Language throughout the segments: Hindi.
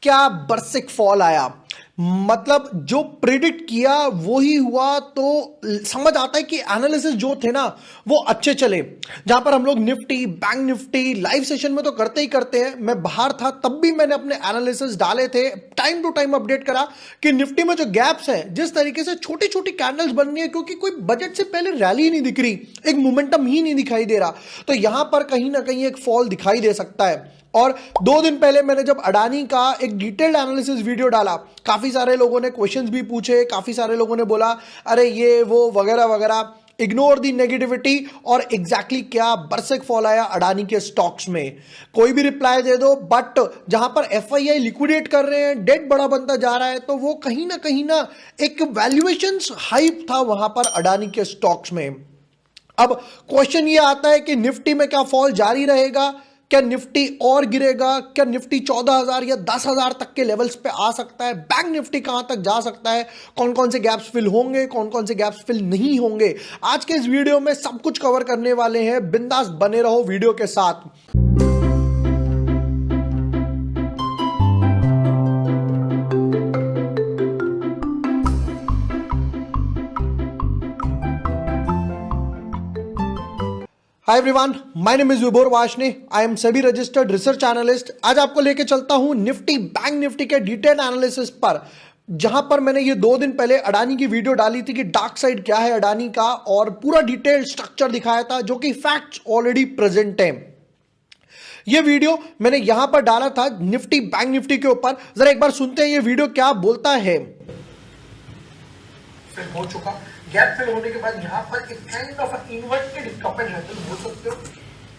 क्या बरसिक फॉल आया। मतलब जो प्रिडिक्ट किया वो ही हुआ। तो समझ आता है कि एनालिसिस जो थे ना वो अच्छे चले। जहां पर हम लोग Nifty, bank Nifty live session में तो करते ही करते हैं। मैं बाहर था तब भी मैंने अपने एनालिसिस डाले थे, टाइम टू टाइम अपडेट करा कि निफ्टी में जो गैप्स हैं, जिस तरीके से छोटी छोटी कैंडल्स बन रही है, क्योंकि कोई बजट से पहले रैली नहीं दिख रही, एक मोमेंटम ही नहीं दिखाई दे रहा, तो यहां पर कहीं ना कहीं एक फॉल दिखाई दे सकता है। और 2 दिन पहले मैंने जब अडानी का एक डिटेल्ड एनालिसिस वीडियो डाला, काफी सारे लोगों ने क्वेश्चंस भी पूछे, काफी सारे लोगों ने बोला अरे ये वो वगैरह वगैरह, इग्नोर दी नेगेटिविटी। और एग्जैक्टली क्या बरसेक फॉल आया अडानी के स्टॉक्स में, कोई भी रिप्लाई दे दो। बट जहां पर एफआईआई लिक्विडेट कर रहे हैं, डेट बड़ा बनता जा रहा है, तो वो कहीं ना एक वैल्यूएशन हाइप था वहां पर अडानी के स्टॉक्स में। अब क्वेश्चन ये आता है कि निफ्टी में क्या फॉल जारी रहेगा, क्या निफ्टी और गिरेगा, क्या निफ्टी 14,000 या 10,000 तक के लेवल्स पे आ सकता है, बैंक निफ्टी कहां तक जा सकता है, कौन कौन से गैप्स फिल होंगे, कौन कौन से गैप्स फिल नहीं होंगे। आज के इस वीडियो में सब कुछ कवर करने वाले हैं। बिंदास बने रहो वीडियो के साथ। Hi everyone, my name is Vibhor Varshney. I am SEBI registered research analyst. आज आपको लेके चलता हूं निफ्टी, बैंक निफ्टी के डिटेल एनालिसिस पर, जहां पर मैंने ये 2 दिन पहले अडानी की वीडियो डाली थी कि डार्क साइड क्या है अडानी का, और पूरा डिटेल स्ट्रक्चर दिखाया था, जो कि फैक्ट्स ऑलरेडी प्रेजेंट है। ये वीडियो मैंने यहां पर डाला था निफ्टी, बैंक निफ्टी के ऊपर। जरा एक बार सुनते हैं ये वीडियो क्या बोलता है। फिल हो चुका, गैप फिल होने के बाद यहाँ पर एक kind of inverted cup and handle बोल सकते हो,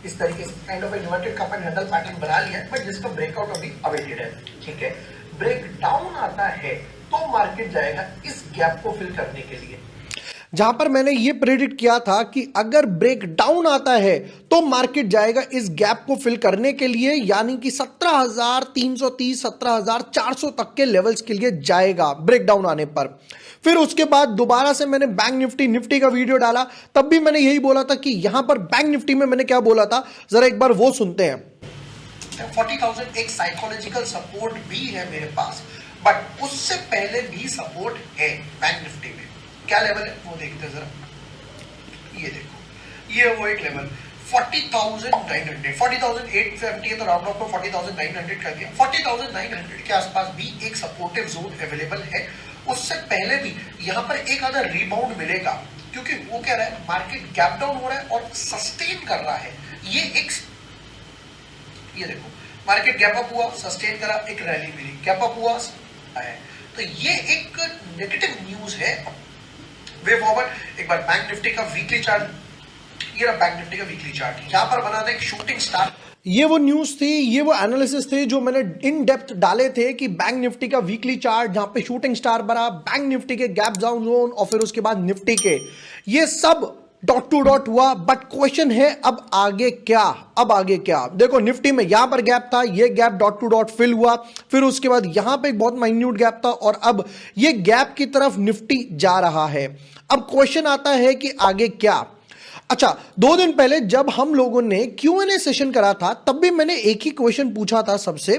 इस तरीके से kind of inverted cup and handle pattern बना लिया है, बट जिसका ब्रेकआउट अभी अवेटेड है। ठीक है, ब्रेक डाउन आता है तो मार्केट जाएगा इस गैप को फिल करने के लिए। जहां पर मैंने ये प्रेडिक्ट किया था कि अगर ब्रेक डाउन आता है तो मार्केट जाएगा इस गैप को फिल करने के लिए, यानी कि 17,330, 17,400 तक के लेवल्स के लिए जाएगा ब्रेक डाउन आने पर। फिर उसके बाद दोबारा से मैंने बैंक निफ्टी, निफ्टी का वीडियो डाला, तब भी मैंने यही बोला था कि यहां पर बैंक निफ्टी में मैंने क्या बोला था, जरा एक बार वो सुनते हैं। 40,000 एक साइकोलॉजिकल सपोर्ट भी है मेरे पास, बट उससे पहले भी सपोर्ट है बैंक निफ्टी में। क्या लेवल है वो देखते हैं जरा, ये देखो, ये वो एक लेवल 40,900, 40,850 है तो राउंड ऑफ को 40,900 कर दिया। 40,900 के आसपास भी एक सपोर्टिव जोन अवेलेबल है। उससे पहले भी यहां पर एक आधा रिबाउंड मिलेगा, क्योंकि वो कह रहा है मार्केट गैप डाउन हो रहा है और सस्टेन कर रहा है। ये देखो, मार्केट गैप अप हुआ, सस्टेन करा, एक रैली मिली, गैप अप हुआ है, तो ये एक नेगेटिव न्यूज है। वे फॉरवर्ड एक बार बैंक निफ्टी का वीकली चार्ट, ये रहा बैंक निफ्टी का वीकली चार्ट, यहां पर बना था एक शूटिंग स्टार। ये वो न्यूज थी, ये वो एनालिसिस थे जो मैंने इन डेप्थ डाले थे कि बैंक निफ्टी का वीकली चार्ट जहां पे शूटिंग स्टार बना, बैंक निफ्टी के गैप डाउन जोन, और फिर उसके बाद निफ्टी के, ये सब डॉट टू डॉट हुआ। बट क्वेश्चन है अब आगे क्या, अब आगे क्या। देखो निफ्टी में यहां पर गैप था, ये gap dot to dot fill हुआ, फिर उसके बाद यहां पे एक बहुत माइन्यूट गैप था, और अब ये गैप की तरफ निफ्टी जा रहा है। अब क्वेश्चन आता है कि आगे क्या। अच्छा, 2 दिन पहले जब हम लोगों ने Q&A सेशन करा था, तब भी मैंने एक ही क्वेश्चन पूछा था सबसे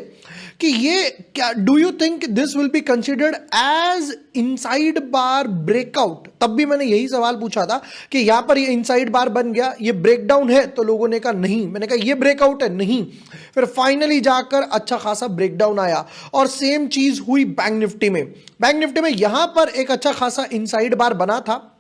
कि ये क्या, do you think this will be considered as inside bar breakout. तब भी मैंने यही सवाल पूछा था कि यहां पर ये इनसाइड बार बन गया, ये ब्रेकडाउन है, तो लोगों ने कहा नहीं। मैंने कहा ये ब्रेकआउट है, नहीं। फिर फाइनली जाकर अच्छा खासा ब्रेकडाउन आया, और सेम चीज हुई बैंक निफ्टी में। बैंक निफ्टी में यहां पर एक अच्छा खासा इनसाइड बार बना था,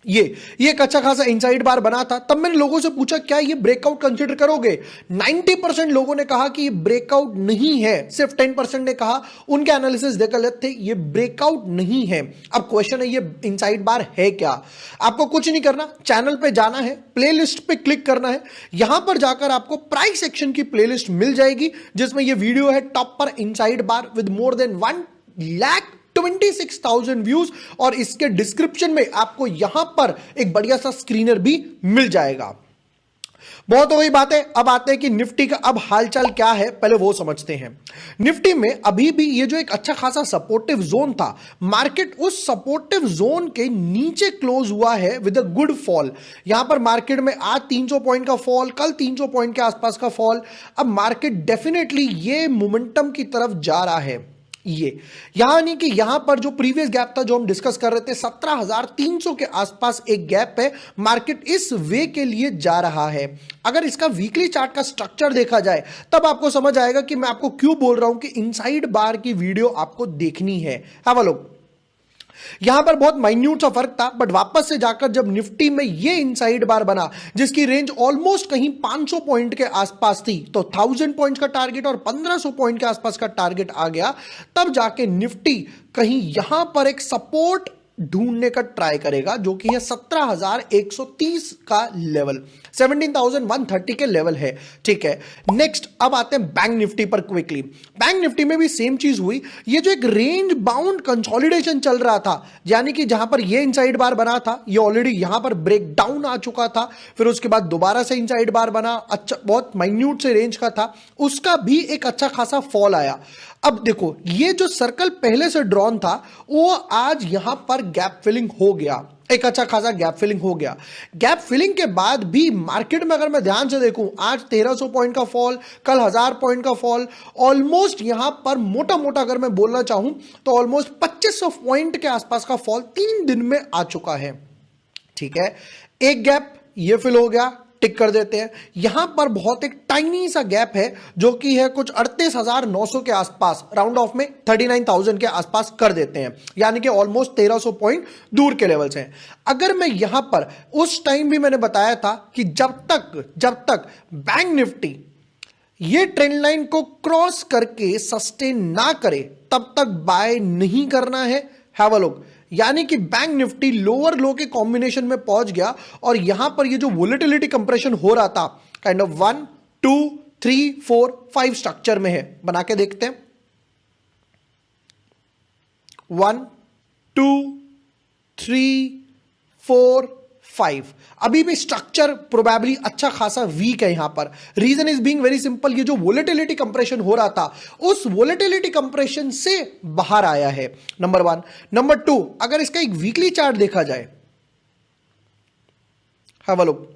ये एक अच्छा खासा इनसाइड बार बना था। तब मैंने लोगों से पूछा क्या ये ब्रेकआउट कंसीडर करोगे। 90% लोगों ने कहा कि ये ब्रेकआउट नहीं है, सिर्फ 10% ने कहा उनके एनालिसिस गलत थे, ये ब्रेकआउट नहीं है। अब क्वेश्चन है ये इनसाइड बार है क्या। आपको कुछ नहीं करना, चैनल पे जाना है, प्लेलिस्ट पे क्लिक करना है, यहां पर जाकर आपको प्राइस सेक्शन की प्लेलिस्ट मिल जाएगी, जिसमें ये वीडियो है टॉप पर inside bar with more than 1,26,000 views, और इसके डिस्क्रिप्शन में आपको यहां पर एक बढ़िया सा स्क्रीनर भी मिल जाएगा। बहुत हो गई बातें, अब आते हैं कि निफ्टी का अब हालचाल क्या है, पहले वो समझते हैं। निफ्टी में अभी भी ये जो एक अच्छा खासा सपोर्टिव जोन था, मार्केट उस सपोर्टिव जोन के नीचे क्लोज हुआ है विद अ गुड फॉल। यहां पर मार्केट में आज 300 पॉइंट का फॉल, कल 300 पॉइंट के आसपास का फॉल। अब मार्केट डेफिनेटली ये मोमेंटम की तरफ जा रहा है। ये यानी कि यहां पर जो प्रीवियस गैप था जो हम डिस्कस कर रहे थे 17,300 के आसपास एक गैप है, मार्केट इस वे के लिए जा रहा है। अगर इसका वीकली चार्ट का स्ट्रक्चर देखा जाए तब आपको समझ आएगा कि मैं आपको क्यों बोल रहा हूं कि इनसाइड बार की वीडियो आपको देखनी है। Have a look. यहां पर बहुत माइन्यूट सा फर्क था, बट वापस से जाकर जब निफ्टी में ये इनसाइड बार बना जिसकी रेंज ऑलमोस्ट कहीं 500 पॉइंट के आसपास थी, तो 1000 पॉइंट्स का टारगेट और 1500 पॉइंट के आसपास का टारगेट आ गया, तब जाके निफ्टी कहीं यहां पर एक सपोर्ट ढूंढने का ट्राई करेगा जो कि है 17,130 का लेवल, 17,130 के लेवल है। ठीक है, नेक्स्ट अब आते हैं बैंक निफ्टी पर क्विकली। बैंक निफ्टी में भी सेम चीज हुई। ये जो एक रेंज बाउंड कंसोलिडेशन चल रहा था, यानी कि जहां पर ये इनसाइड बार बना था, ये ऑलरेडी यहां पर ब्रेक डाउन आ चुका था, फिर उसके बाद दोबारा से इनसाइड बार बना, अच्छा बहुत माइन्यूट से रेंज का था, उसका भी एक अच्छा खासा फॉल आया। अब देखो ये जो सर्कल पहले से ड्रॉन था वो आज यहां पर गैप फिलिंग हो गया, एक अच्छा खासा गैप फिलिंग हो गया। गैप फिलिंग के बाद भी मार्केट में अगर मैं ध्यान से देखूं, आज 1300 पॉइंट का फॉल, कल 1000 पॉइंट का फॉल, ऑलमोस्ट यहां पर मोटा मोटा अगर मैं बोलना चाहूं तो ऑलमोस्ट 2500 पॉइंट के आसपास का फॉल 3 दिन में आ चुका है। ठीक है, एक गैप ये फिल हो गया, टिक कर देते हैं। यहां पर बहुत एक टाइनी सा गैप है जो कि है कुछ 38,900 के आसपास, राउंड ऑफ में 39,000 के आसपास कर देते हैं, यानी कि ऑलमोस्ट 1300 पॉइंट दूर के लेवल्स हैं। अगर मैं यहां पर उस टाइम भी मैंने बताया था कि जब तक बैंक निफ्टी ये ट्रेंड लाइन को क्रॉस करके सस्टेन ना करे तब तक बाय नहीं करना है। हैव अ लुक, यानी कि बैंक निफ्टी लोअर लो के कॉम्बिनेशन में पहुंच गया और यहां पर ये जो वोलेटिलिटी कंप्रेशन हो रहा था काइंड ऑफ 1 2 3 4 5 स्ट्रक्चर में है। बना के देखते हैं, 1 2 3 4 5। अभी भी स्ट्रक्चर प्रोबेबली अच्छा खासा वीक है यहां पर। Reason is being very simple, ये जो वोलेटिलिटी कंप्रेशन हो रहा था उस वोलेटिलिटी कंप्रेशन से बाहर आया है, नंबर 1। नंबर 2, अगर इसका एक वीकली चार्ट देखा जाए, हैव अ लुक,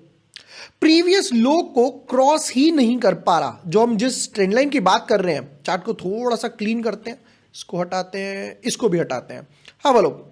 प्रीवियस लो को क्रॉस ही नहीं कर पा रहा। जो हम जिस ट्रेंड लाइन की बात कर रहे हैं, चार्ट को थोड़ा सा क्लीन करते हैं, इसको हटाते हैं, इसको भी हटाते हैं। हैव अ लुक,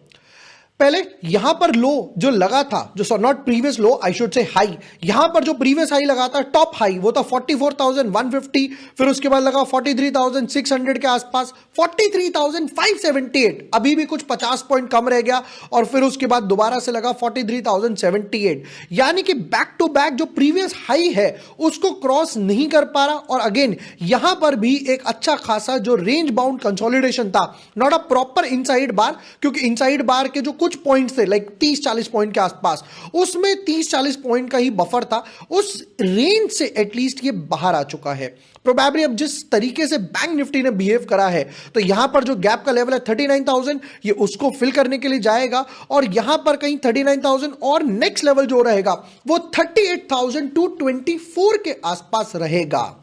पहले यहां पर लो जो लगा था, जो not previous low, I should say high, यहां पर जो प्रीवियस हाई लगा था, टॉप हाई, वो था 44,150, फिर उसके बाद लगा 43,600 के आसपास, 43,578, अभी भी कुछ 50 पॉइंट कम रह गया, और फिर उसके बाद दोबारा से लगा 43,078। यानी कि बैक टू बैक जो प्रीवियस हाई है उसको क्रॉस नहीं कर पा रहा। और अगेन यहां पर भी एक अच्छा खासा जो रेंज बाउंड कंसोलिडेशन था, नॉट अ प्रॉपर इनसाइड बार, क्योंकि इनसाइड बार के जो कुछ पॉइंट थे लाइक 30-40 पॉइंट के आसपास, उसमें 30-40 पॉइंट का ही बफर था, उस रेंज से एटलीस्ट ये बाहर आ चुका है। प्रोबेबली अब जिस तरीके से बैंक निफ्टी ने बिहेव करा है, तो यहां पर जो गैप का लेवल है 39,000, ये उसको फिल करने के लिए जाएगा, और यहां पर कहीं 39,000 और नेक्स्ट लेवल जो रहेगा वो 38,224 के आसपास रहेगा।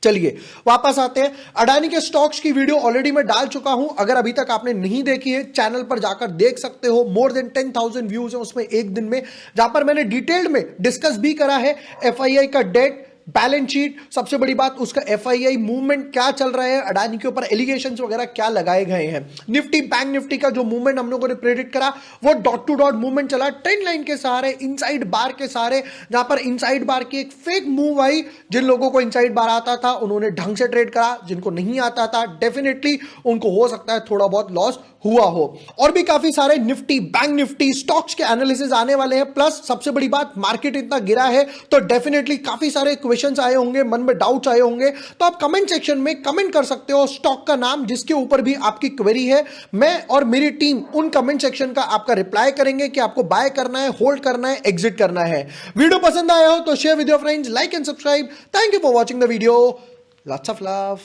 चलिए वापस आते हैं। अडानी के स्टॉक्स की वीडियो ऑलरेडी मैं डाल चुका हूं, अगर अभी तक आपने नहीं देखी है चैनल पर जाकर देख सकते हो। मोर देन 10,000 व्यूज है उसमें एक दिन में, जहां पर मैंने डिटेल्ड में डिस्कस भी करा है एफआईआई का डेट, बैलेंस शीट, सबसे बड़ी बात उसका एफआईआई मूवमेंट क्या चल रहा है, अडानी के ऊपर एलिगेशंस वगैरह क्या लगाए गए हैं। निफ्टी बैंक निफ्टी का जो मूवमेंट हम लोगों ने प्रेडिक्ट करा वो डॉट टू डॉट मूवमेंट चला, ट्रेंड लाइन के सहारे, इनसाइड बार के सहारे, जहां पर इनसाइड बार की एक फेक मूव आई। जिन लोगों को इनसाइड बार आता था उन्होंने ढंग से ट्रेड करा, जिनको नहीं आता था डेफिनेटली उनको हो सकता है थोड़ा बहुत लॉस हुआ हो। और भी काफी सारे निफ्टी बैंक निफ्टी स्टॉक्स के एनालिसिस आने वाले हैं। प्लस सबसे बड़ी बात, मार्केट इतना गिरा है तो डेफिनेटली काफी सारे क्वेश्चंस आए होंगे, मन में डाउट्स आए होंगे, तो आप कमेंट सेक्शन में कमेंट कर सकते हो स्टॉक का नाम जिसके ऊपर भी आपकी क्वेरी है। मैं और मेरी टीम उन कमेंट सेक्शन का आपका रिप्लाई करेंगे कि आपको बाय करना है, होल्ड करना है, एग्जिट करना है। वीडियो पसंद आया हो तो share with your friends, like and subscribe. Thank you for watching the video, lots of love.